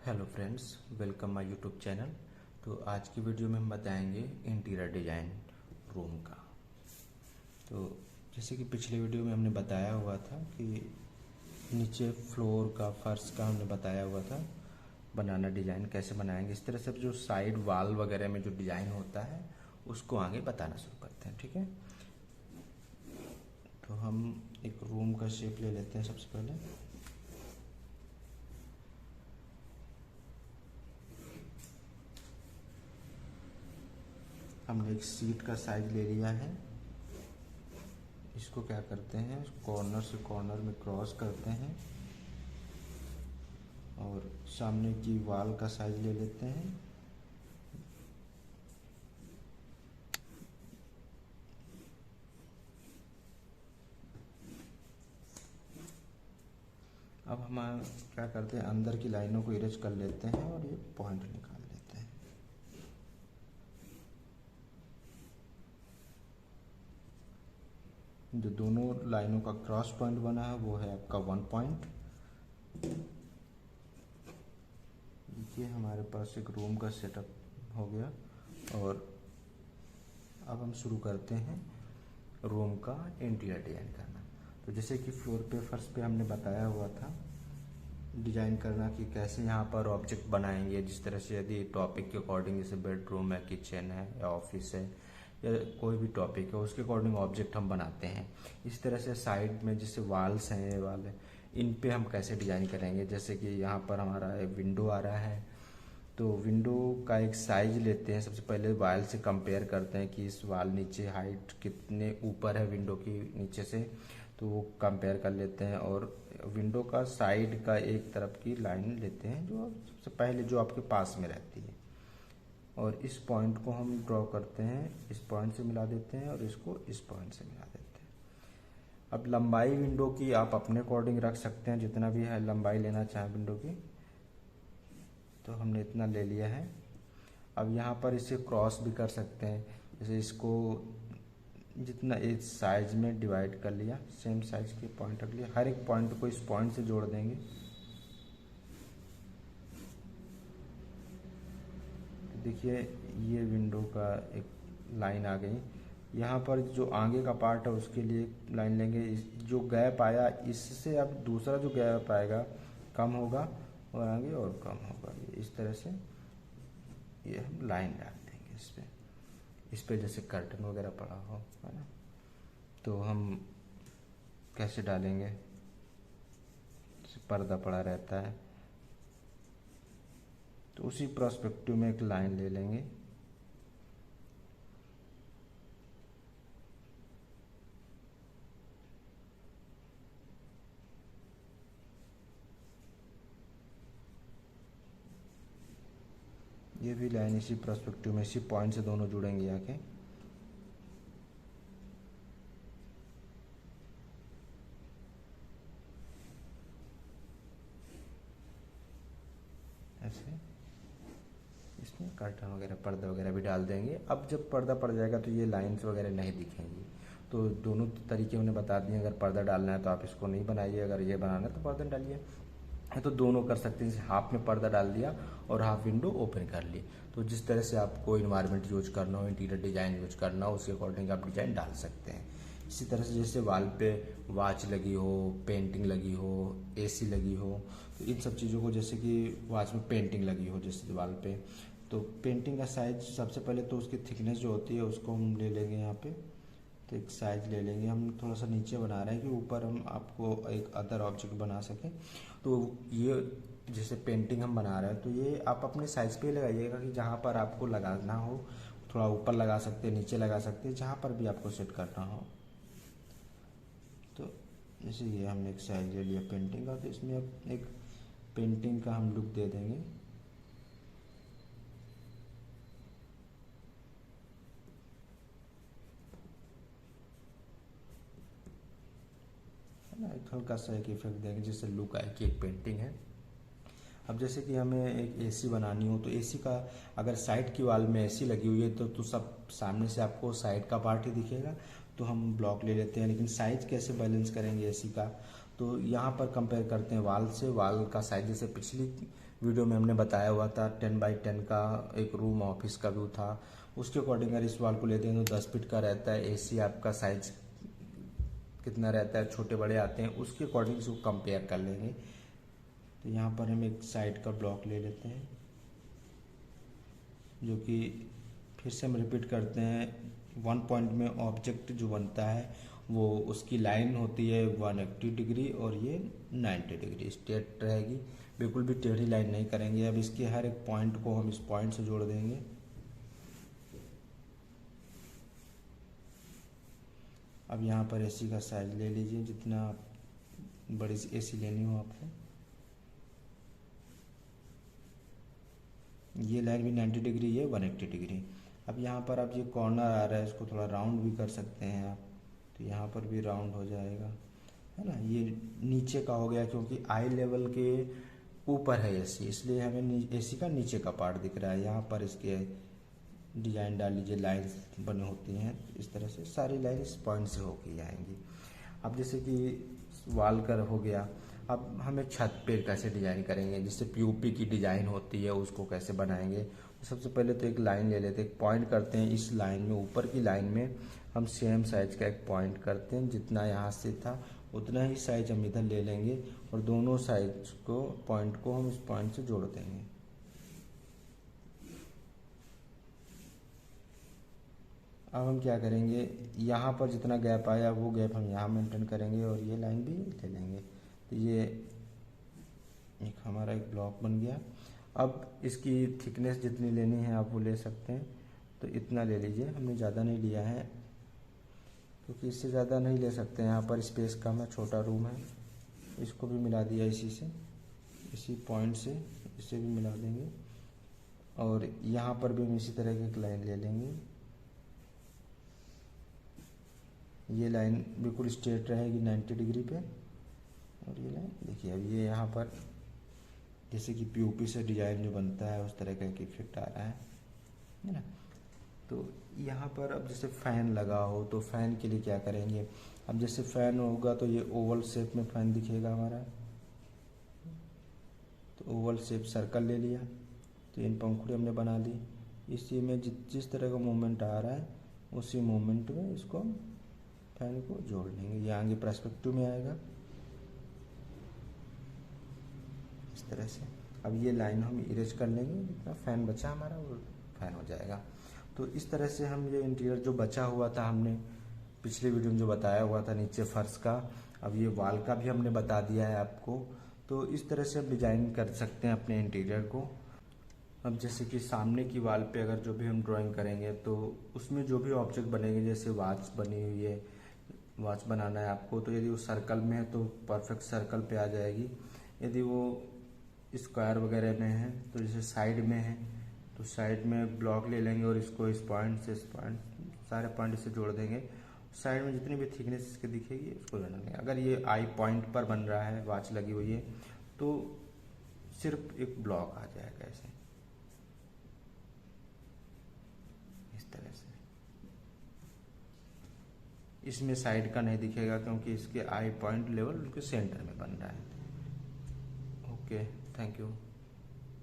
Hello friends, welcome my YouTube channel. तो आज की वीडियो में हम बताएंगे इंटीरियर डिज़ाइन रूम का। तो जैसे कि पिछले वीडियो में हमने बताया हुआ था कि नीचे फ्लोर का, फर्श का हमने बताया हुआ था बनाना, डिज़ाइन कैसे बनाएंगे। इस तरह से जो साइड वॉल वगैरह में जो डिज़ाइन होता है उसको आगे बताना शुरू करते हैं, ठीक है। तो हम एक रूम का शेप ले लेते हैं सबसे पहले। हमने एक सीट का साइज ले लिया है। इसको क्या करते हैं, कॉर्नर से कॉर्नर में क्रॉस करते हैं और सामने की वॉल का साइज ले लेते हैं। अब हम क्या करते हैं, अंदर की लाइनों को इरेज कर लेते हैं और ये पॉइंट निकाल लेते हैं। जो दोनों लाइनों का क्रॉस पॉइंट बना है वो है आपका 1 पॉइंट। ये हमारे पास एक रूम का सेटअप हो गया। और अब हम शुरू करते हैं रूम का इंटीरियर डिज़ाइन करना। तो जैसे कि फ्लोर पे, फर्श पे हमने बताया हुआ था डिज़ाइन करना कि कैसे यहाँ पर ऑब्जेक्ट बनाएंगे। जिस तरह से यदि टॉपिक के अकॉर्डिंग, जैसे बेडरूम है, किचन है या ऑफिस है या कोई भी टॉपिक है, उसके अकॉर्डिंग ऑब्जेक्ट हम बनाते हैं। इस तरह से साइड में जैसे वॉल्स हैं, ये वाले, इन पे हम कैसे डिज़ाइन करेंगे। जैसे कि यहाँ पर हमारा एक विंडो आ रहा है, तो विंडो का एक साइज लेते हैं। सबसे पहले वॉल से कंपेयर करते हैं कि इस वॉल नीचे हाइट कितने ऊपर है विंडो की नीचे से, तो वो कंपेयर कर लेते हैं। और विंडो का साइड का एक तरफ की लाइन लेते हैं जो सबसे पहले जो आपके पास में रहती है, और इस पॉइंट को हम ड्रॉ करते हैं, इस पॉइंट से मिला देते हैं और इसको इस पॉइंट से मिला देते हैं। अब लंबाई विंडो की आप अपने अकॉर्डिंग रख सकते हैं, जितना भी है लंबाई लेना चाहें विंडो की, तो हमने इतना ले लिया है। अब यहाँ पर इसे क्रॉस भी कर सकते हैं, जैसे इसको जितना इस साइज में डिवाइड कर लिया, सेम साइज के पॉइंट रख लिया, हर एक पॉइंट को इस पॉइंट से जोड़ देंगे। देखिए ये विंडो का एक लाइन आ गई। यहाँ पर जो आगे का पार्ट है उसके लिए लाइन लेंगे। जो गैप आया इससे अब दूसरा जो गैप आएगा कम होगा और आगे और कम होगा। इस तरह से ये हम लाइन डाल देंगे इस पे जैसे कर्टन वगैरह पड़ा हो, है ना। तो हम कैसे डालेंगे, जैसे पर्दा पड़ा रहता है तो उसी प्रोस्पेक्टिव में एक लाइन ले लेंगे। ये भी लाइन इसी प्रोस्पेक्टिव में, इसी पॉइंट से दोनों जुड़ेंगे आके। ऐसे इसमें कर्टन वगैरह, पर्दा वगैरह भी डाल देंगे। अब जब पर्दा पड़ जाएगा तो ये लाइंस वगैरह नहीं दिखेंगी। तो दोनों तरीके उन्हें बता दिए। अगर पर्दा डालना है तो आप इसको नहीं बनाइए, अगर ये बनाना है तो पर्दा डालिए। तो दोनों कर सकते हैं, जैसे हाफ में पर्दा डाल दिया और हाफ विंडो ओपन कर ली। तो जिस तरह से आपको इन्वायरमेंट यूज करना हो, इंटीरियर डिज़ाइन यूज करना हो, उसके अकॉर्डिंग आप डिज़ाइन डाल सकते हैं। इसी तरह से जैसे वॉल पे वॉच लगी हो, पेंटिंग लगी हो, एसी लगी हो, तो इन सब चीज़ों को, जैसे कि वॉच में पेंटिंग लगी हो जैसे दीवार पे, तो पेंटिंग का साइज सबसे पहले तो उसकी थिकनेस जो होती है उसको हम ले लेंगे यहाँ पे। तो एक साइज ले लेंगे, हम थोड़ा सा नीचे बना रहे हैं कि ऊपर हम आपको एक अदर ऑब्जेक्ट बना सकें। तो ये जैसे पेंटिंग हम बना रहे हैं तो ये आप अपने साइज पे ही लगाइएगा कि जहाँ पर आपको लगाना हो, थोड़ा ऊपर लगा सकते हैं, नीचे लगा सकते हैं, जहाँ पर भी आपको सेट करना हो। तो जैसे ये हमने एक साइज ले लिया पेंटिंग का, तो इसमें अब एक पेंटिंग का हम लुक दे देंगे। है ना, एक हल्का सा एक इफेक्ट देंगे जिससे लुक आए कि एक पेंटिंग है। अब जैसे कि हमें एक एसी बनानी हो, तो एसी का अगर साइड की वॉल में एसी लगी हुई है तो सब सामने से आपको साइड का पार्ट ही दिखेगा। तो हम ब्लॉक ले लेते हैं, लेकिन साइज कैसे बैलेंस करेंगे एसी का, तो यहाँ पर कंपेयर करते हैं वाल से। वाल का साइज जैसे पिछली वीडियो में हमने बताया हुआ था 10x10 का एक रूम ऑफिस का व्यू था, उसके अकॉर्डिंग अगर इस वाल को लेते हैं तो 10 फीट का रहता है। एसी आपका साइज कितना रहता है, छोटे बड़े आते हैं, उसके अकॉर्डिंग इसको कंपेयर कर लेंगे। तो यहाँ पर हम एक साइड का ब्लॉक ले लेते हैं, जो कि फिर से हम रिपीट करते हैं। 1 पॉइंट में ऑब्जेक्ट जो बनता है वो उसकी लाइन होती है 180 डिग्री और ये 90 डिग्री स्ट्रेट रहेगी, बिल्कुल भी टेढ़ी लाइन नहीं करेंगे। अब इसके हर एक पॉइंट को हम इस पॉइंट से जोड़ देंगे। अब यहाँ पर एसी का साइज ले लीजिए, जितना बड़ी एसी लेनी हो आपको। ये लाइन भी 90 डिग्री, ये 180 डिग्री। अब यहाँ पर आप ये कॉर्नर आ रहा है, इसको थोड़ा राउंड भी कर सकते हैं आप, तो यहाँ पर भी राउंड हो जाएगा, है ना। ये नीचे का हो गया क्योंकि आई लेवल के ऊपर है एसी, इसलिए हमें एसी का नीचे का पार्ट दिख रहा है। यहाँ पर इसके डिजाइन डाल लीजिए, लाइन्स बनी होती हैं इस तरह से, सारी लाइन इस पॉइंट से होके आएंगी। अब जैसे कि वाल कर हो गया, अब हमें छत पे कैसे डिजाइन करेंगे, जिससे पीओपी की डिजाइन होती है उसको कैसे बनाएंगे। सबसे पहले तो एक लाइन ले लेते हैं, एक पॉइंट करते हैं इस लाइन में, ऊपर की लाइन में हम सेम साइज का एक पॉइंट करते हैं, जितना यहाँ से था उतना ही साइज हम इधर ले लेंगे और दोनों साइज को पॉइंट को हम इस पॉइंट से जोड़ देंगे। अब हम क्या करेंगे, यहाँ पर जितना गैप आया वो गैप हम यहाँ मेंटेन करेंगे और ये लाइन भी ले लेंगे। तो ये एक हमारा एक ब्लॉक बन गया। अब इसकी थिकनेस जितनी लेनी है आप वो ले सकते हैं, तो इतना ले लीजिए, हमने ज़्यादा नहीं लिया है क्योंकि इससे ज़्यादा नहीं ले सकते हैं, यहाँ पर स्पेस कम है, छोटा रूम है। इसको भी मिला दिया इसी से, इसी पॉइंट से इसे भी मिला देंगे और यहाँ पर भी हम इसी तरह की एक लाइन ले लेंगे। ये लाइन बिल्कुल स्ट्रेट रहेगी 90 डिग्री पे और ये लाइन देखिए। अब ये यहाँ पर जैसे कि पीओपी से डिजाइन जो बनता है उस तरह का एक इफेक्ट आ रहा है ना। तो यहाँ पर अब जैसे फैन लगा हो तो फैन के लिए क्या करेंगे, अब जैसे फैन होगा तो ये ओवल शेप में फैन दिखेगा हमारा, तो ओवल शेप सर्कल ले लिया, तो इन पंखुड़ी हमने बना ली। इसी में जिस तरह का मूवमेंट आ रहा है उसी मूवमेंट में इसको फैन को जोड़ लेंगे, ये आगे पर्सपेक्टिव में आएगा इस तरह से। अब ये लाइन हम इरेज कर लेंगे, जितना फैन बचा हमारा वो फैन हो जाएगा। तो इस तरह से हम ये इंटीरियर जो बचा हुआ था, हमने पिछले वीडियो में जो बताया हुआ था नीचे फर्श का, अब ये वॉल का भी हमने बता दिया है आपको। तो इस तरह से हम डिजाइन कर सकते हैं अपने इंटीरियर को। अब जैसे कि सामने की वॉल पे अगर जो भी हम ड्राइंग करेंगे तो उसमें जो भी ऑब्जेक्ट बनेंगे, जैसे वॉच बनी हुई है, वॉच बनाना है आपको, तो यदि वो सर्कल में है तो परफेक्ट सर्कल पे आ जाएगी। यदि वो स्क्वायर वगैरह में है तो जैसे साइड में है तो साइड में ब्लॉक ले लेंगे और इसको इस पॉइंट से इस पॉइंट, सारे पॉइंट से जोड़ देंगे। साइड में जितनी भी थिकनेस इसके दिखेगी उसको बनाएंगे। अगर ये आई पॉइंट पर बन रहा है, वॉच लगी हुई है, तो सिर्फ एक ब्लॉक आ जाएगा ऐसे, इस तरह से। इसमें साइड का नहीं दिखेगा क्योंकि इसके आई पॉइंट लेवल उनके सेंटर में बन रहा है। Okay, thank you.